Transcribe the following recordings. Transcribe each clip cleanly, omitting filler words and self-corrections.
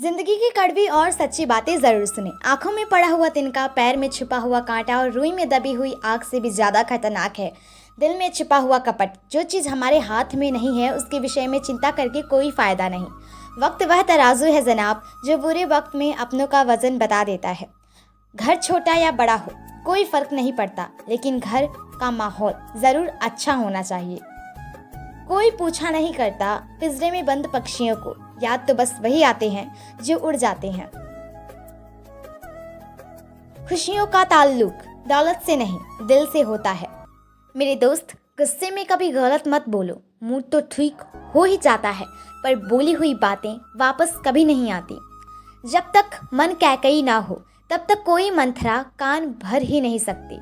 जिंदगी की कड़वी और सच्ची बातें जरूर सुने। आंखों में पड़ा हुआ तिनका, पैर में छुपा हुआ कांटा और रुई में दबी हुई आग से भी ज्यादा खतरनाक है दिल में छिपा हुआ कपट। जो चीज हमारे हाथ में नहीं है उसके विषय में चिंता करके कोई फायदा नहीं। वक्त वह तराजू है जनाब जो बुरे वक्त में अपनों का वजन बता देता है। घर छोटा या बड़ा हो कोई फर्क नहीं पड़ता, लेकिन घर का माहौल जरूर अच्छा होना चाहिए। कोई पूछा नहीं करता पिंजरे में बंद पक्षियों को, याद तो बस वही आते हैं जो उड़ जाते हैं। खुशियों का ताल्लुक दौलत से नहीं दिल से होता है। मेरे दोस्त, गुस्से में कभी गलत मत बोलो। मूड तो ठीक हो ही जाता है, पर बोली हुई बातें वापस कभी नहीं आती। जब तक मन कैकई ना हो तब तक कोई मंथरा कान भर ही नहीं सकती।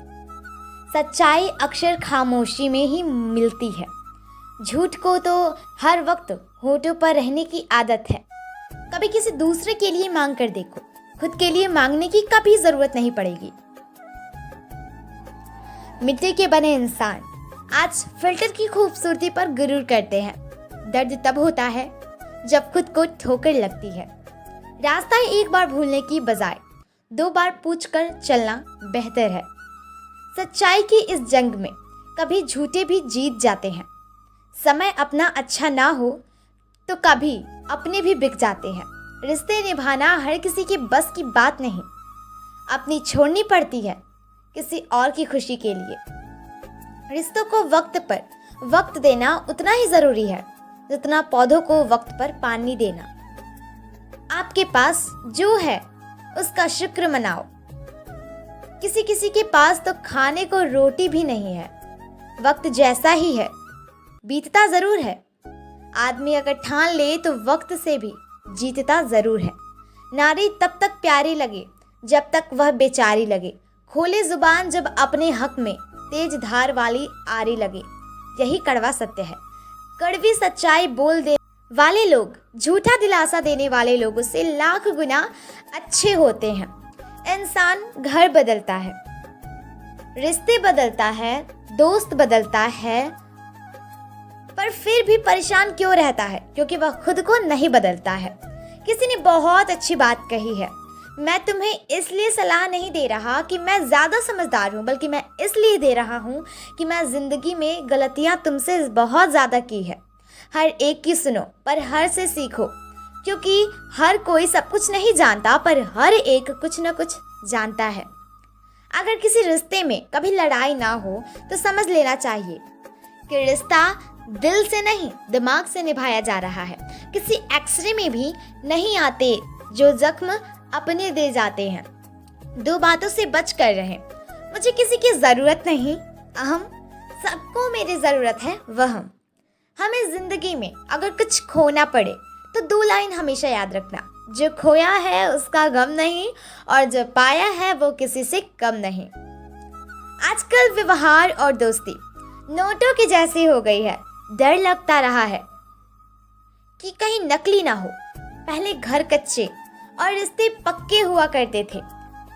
सच्चाई अक्सर खामोशी में ही मिलती है। झूठ को तो हर वक्त होठों पर रहने की आदत है। कभी किसी दूसरे के लिए मांग कर देखो, खुद के लिए मांगने की कभी जरूरत नहीं पड़ेगी। मिट्टी के बने इंसान आज फिल्टर की खूबसूरती पर गुरूर करते हैं। दर्द तब होता है जब खुद को ठोकर लगती है। रास्ता एक बार भूलने की बजाय 2 बार पूछकर चलना बेहतर है। सच्चाई की इस जंग में कभी झूठे भी जीत जाते हैं। समय अपना अच्छा ना हो तो कभी अपने भी बिक जाते हैं। रिश्ते निभाना हर किसी की बस की बात नहीं। अपनी छोड़नी पड़ती है किसी और की खुशी के लिए। रिश्तों को वक्त पर वक्त देना उतना ही जरूरी है जितना पौधों को वक्त पर पानी देना। आपके पास जो है उसका शुक्र मनाओ। किसी किसी के पास तो खाने को रोटी भी नहीं है। वक्त जैसा ही है, बीतता जरूर है। आदमी अगर ठान ले तो वक्त से भी जीतता जरूर है। नारी तब तक प्यारी लगे जब तक वह बेचारी लगे। खोले जुबान जब अपने हक में तेज धार वाली आरी लगे। यही कड़वा सत्य है। कड़वी सच्चाई बोल दे वाले लोग झूठा दिलासा देने वाले लोगों से लाख गुना अच्छे होते हैं। इंसान घर बदलता है, रिश्ते बदलता है, दोस्त बदलता है, पर फिर भी परेशान क्यों रहता है? क्योंकि वह खुद को नहीं बदलता है। किसी ने बहुत अच्छी बात कही है, मैं तुम्हें इसलिए सलाह नहीं दे रहा कि मैं ज़्यादा समझदार हूँ, बल्कि मैं इसलिए दे रहा हूँ कि मैं ज़िंदगी में गलतियाँ तुमसे बहुत ज़्यादा की है। हर एक की सुनो पर हर से सीखो, क्योंकि हर कोई सब कुछ नहीं जानता, पर हर एक कुछ न कुछ जानता है। अगर किसी रिश्ते में कभी लड़ाई ना हो तो समझ लेना चाहिए कि रिश्ता दिल से नहीं दिमाग से निभाया जा रहा है। किसी एक्सरे में भी नहीं आते जो जख्म अपने दे जाते हैं। 2 बातों से बच कर रहें। मुझे किसी की ज़रूरत नहीं, अहम सबको मेरी ज़रूरत है वहम। हमें ज़िंदगी में अगर कुछ खोना पड़े तो 2 लाइन हमेशा याद रखना, जो खोया है उसका गम नहीं और जो पाया है वो किसी से कम नहीं। आजकल व्यवहार और दोस्ती नोटों की जैसी हो गई है। डर लगता रहा है कि कहीं नकली ना हो। पहले घर कच्चे और रिश्ते पक्के हुआ करते थे,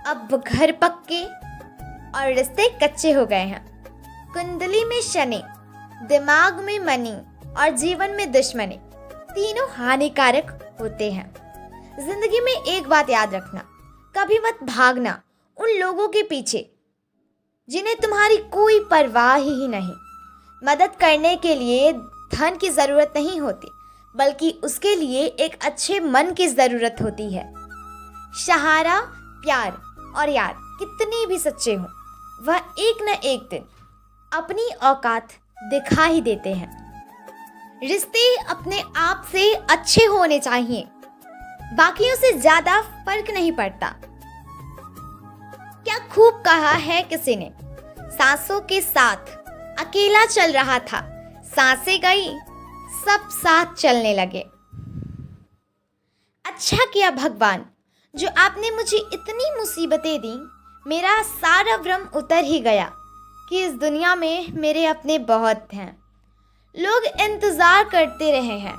अब घर पक्के और रिश्ते कच्चे हो गए हैं। कुंडली में शनि, दिमाग में मनी और जीवन में दुश्मनी, तीनों हानिकारक होते हैं। जिंदगी में एक बात याद रखना, कभी मत भागना उन लोगों के पीछे जिन्हें तुम्हारी कोई परवाह ही नहीं। मदद करने के लिए धन की ज़रूरत नहीं होती, बल्कि उसके लिए एक अच्छे मन की ज़रूरत होती है। सहारा, प्यार और यार कितने भी सच्चे हों, वह एक न एक दिन अपनी औकात दिखा ही देते हैं। रिश्ते अपने आप से अच्छे होने चाहिए, बाकियों से ज़्यादा फर्क नहीं पड़ता। क्या खूब कहा है किसी ने, सांसों के साथ अकेला चल रहा था, सांसें गई सब साथ चलने लगे। अच्छा किया भगवान जो आपने मुझे इतनी मुसीबतें दी। मेरा सारा भ्रम उतर ही गया कि इस दुनिया में मेरे अपने बहुत हैं। लोग इंतज़ार करते रहे हैं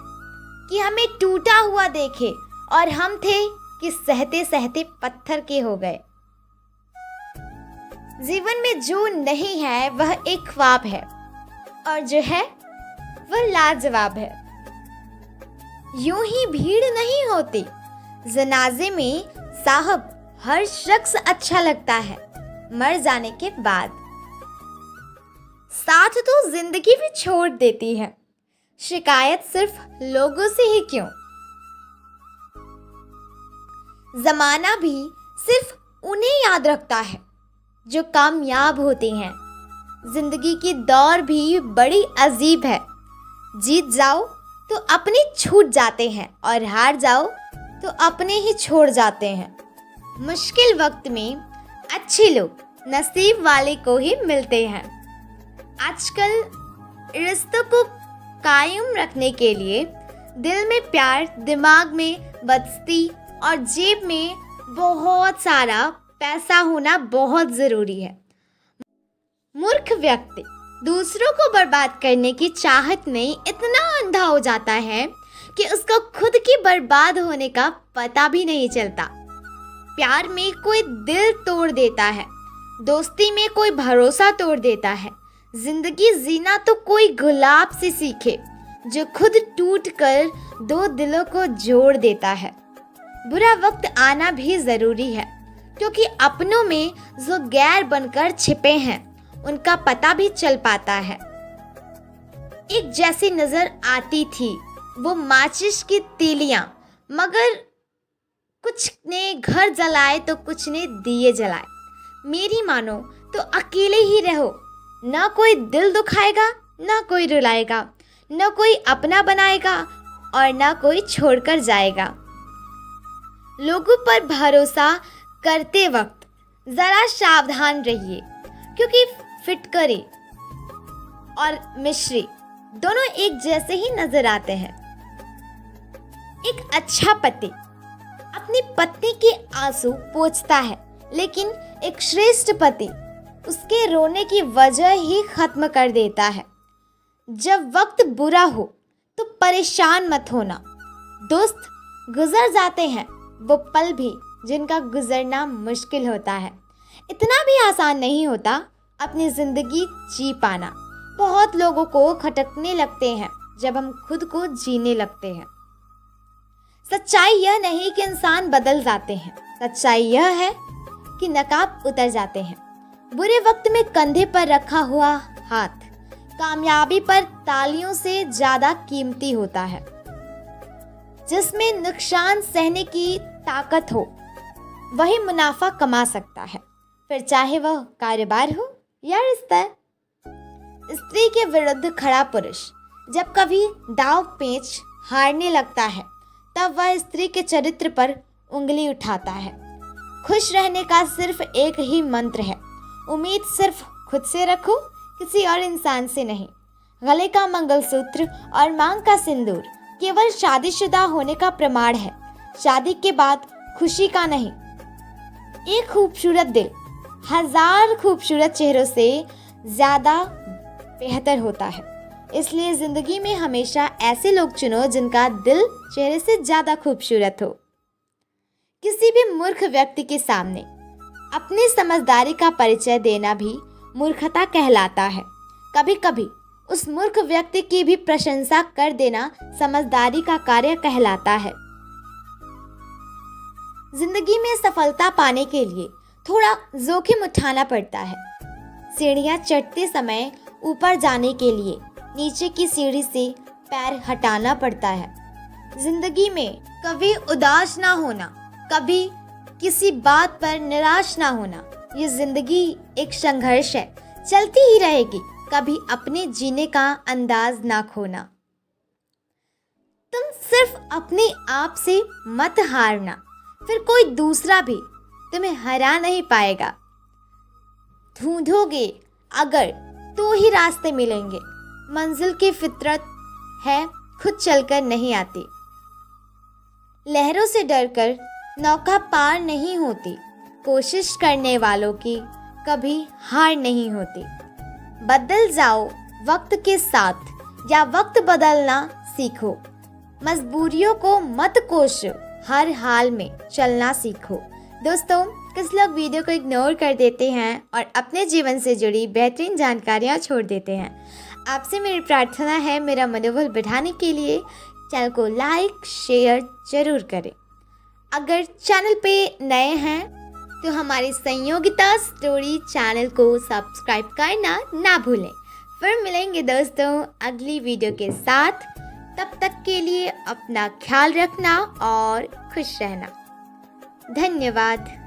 कि हमें टूटा हुआ देखे, और हम थे कि सहते सहते पत्थर के हो गए। जीवन में जो नहीं है वह एक ख्वाब है, और जो है वह लाजवाब है। यूं ही भीड़ नहीं होती, जनाजे में साहब हर शख्स अच्छा लगता है, मर जाने के बाद साथ तो जिंदगी भी छोड़ देती है, शिकायत सिर्फ लोगों से ही क्यों। जमाना भी सिर्फ उन्हें याद रखता है जो कामयाब होते हैं। जिंदगी की दौर भी बड़ी अजीब है, जीत जाओ तो अपने छूट जाते हैं और हार जाओ तो अपने ही छोड़ जाते हैं। मुश्किल वक्त में अच्छे लोग नसीब वाले को ही मिलते हैं। आजकल रिश्तों को कायम रखने के लिए दिल में प्यार, दिमाग में बस्ती और जेब में बहुत सारा पैसा होना बहुत ज़रूरी है। मूर्ख व्यक्ति दूसरों को बर्बाद करने की चाहत में इतना अंधा हो जाता है कि उसको खुद की बर्बाद होने का पता भी नहीं चलता। प्यार में कोई दिल तोड़ देता है, दोस्ती में कोई भरोसा तोड़ देता है। जिंदगी जीना तो कोई गुलाब से सीखे जो खुद टूट कर दो दिलों को जोड़ देता है। बुरा वक्त आना भी ज़रूरी है, क्योंकि अपनों में जो गैर बनकर छिपे हैं उनका पता भी चल पाता है। एक जैसी नजर आती थी वो माचिस की तीलियां, मगर कुछ ने घर जलाए तो कुछ ने दिए जलाए। मेरी मानो तो अकेले ही रहो, ना कोई दिल दुखाएगा, ना कोई रुलाएगा, ना कोई अपना बनाएगा और ना कोई छोड़कर जाएगा। लोगों पर भरोसा करते वक्त ज़रा सावधान रहिए, क्योंकि फिटकरी और मिश्री दोनों एक जैसे ही नजर आते हैं। एक अच्छा पति अपनी पत्नी के आंसू पोंछता है, लेकिन एक श्रेष्ठ पति उसके रोने की वजह ही खत्म कर देता है। जब वक्त बुरा हो तो परेशान मत होना। दोस्त गुजर जाते हैं, वो पल भी जिनका गुजरना मुश्किल होता है। इतना भी आसान नहीं होता अपनी ज़िंदगी जी पाना। बहुत लोगों को खटकने लगते हैं जब हम खुद को जीने लगते हैं। सच्चाई यह नहीं कि इंसान बदल जाते हैं, सच्चाई यह है कि नकाब उतर जाते हैं। बुरे वक्त में कंधे पर रखा हुआ हाथ कामयाबी पर तालियों से ज़्यादा कीमती होता है। जिसमें नुकसान सहने की ताकत हो वही मुनाफा कमा सकता है, फिर चाहे वह कारोबार हो या रिश्ता। स्त्री के विरुद्ध खड़ा पुरुष जब कभी दाव पेच हारने लगता है तब वह स्त्री के चरित्र पर उंगली उठाता है। खुश रहने का सिर्फ एक ही मंत्र है, उम्मीद सिर्फ खुद से रखो, किसी और इंसान से नहीं। गले का मंगलसूत्र और मांग का सिंदूर केवल शादीशुदा होने का प्रमाण है, शादी के बाद खुशी का नहीं। एक खूबसूरत दिल हजार खूबसूरत चेहरों से ज़्यादा बेहतर होता है। इसलिए ज़िंदगी में हमेशा ऐसे लोग चुनो जिनका दिल चेहरे से ज़्यादा खूबसूरत हो। किसी भी मूर्ख व्यक्ति के सामने अपनी समझदारी का परिचय देना भी मूर्खता कहलाता है। कभी कभी उस मूर्ख व्यक्ति की भी प्रशंसा कर देना समझदारी का कार्य कहलाता है। जिंदगी में सफलता पाने के लिए थोड़ा जोखिम उठाना पड़ता है। सीढ़ियाँ चढ़ते समय ऊपर जाने के लिए नीचे की सीढ़ी से पैर हटाना पड़ता है। जिंदगी में कभी उदास ना होना, कभी किसी बात पर निराश ना होना। ये जिंदगी एक संघर्ष है, चलती ही रहेगी। कभी अपने जीने का अंदाज ना खोना। तुम सिर्फ अपने आप से मत हारना, फिर कोई दूसरा भी तुम्हें हरा नहीं पाएगा। ढूंढोगे अगर तो ही रास्ते मिलेंगे। मंजिल की फितरत है खुद चलकर नहीं आती। लहरों से डरकर नौका पार नहीं होती। कोशिश करने वालों की कभी हार नहीं होती। बदल जाओ वक्त के साथ या वक्त बदलना सीखो। मजबूरियों को मत कोसो, हर हाल में चलना सीखो। दोस्तों, कुछ लोग वीडियो को इग्नोर कर देते हैं और अपने जीवन से जुड़ी बेहतरीन जानकारियाँ छोड़ देते हैं। आपसे मेरी प्रार्थना है, मेरा मनोबल बढ़ाने के लिए चैनल को लाइक शेयर जरूर करें। अगर चैनल पे नए हैं तो हमारे संयोगिता स्टोरी चैनल को सब्सक्राइब करना ना भूलें। फिर मिलेंगे दोस्तों अगली वीडियो के साथ। तब तक के लिए अपना ख्याल रखना और खुश रहना। धन्यवाद।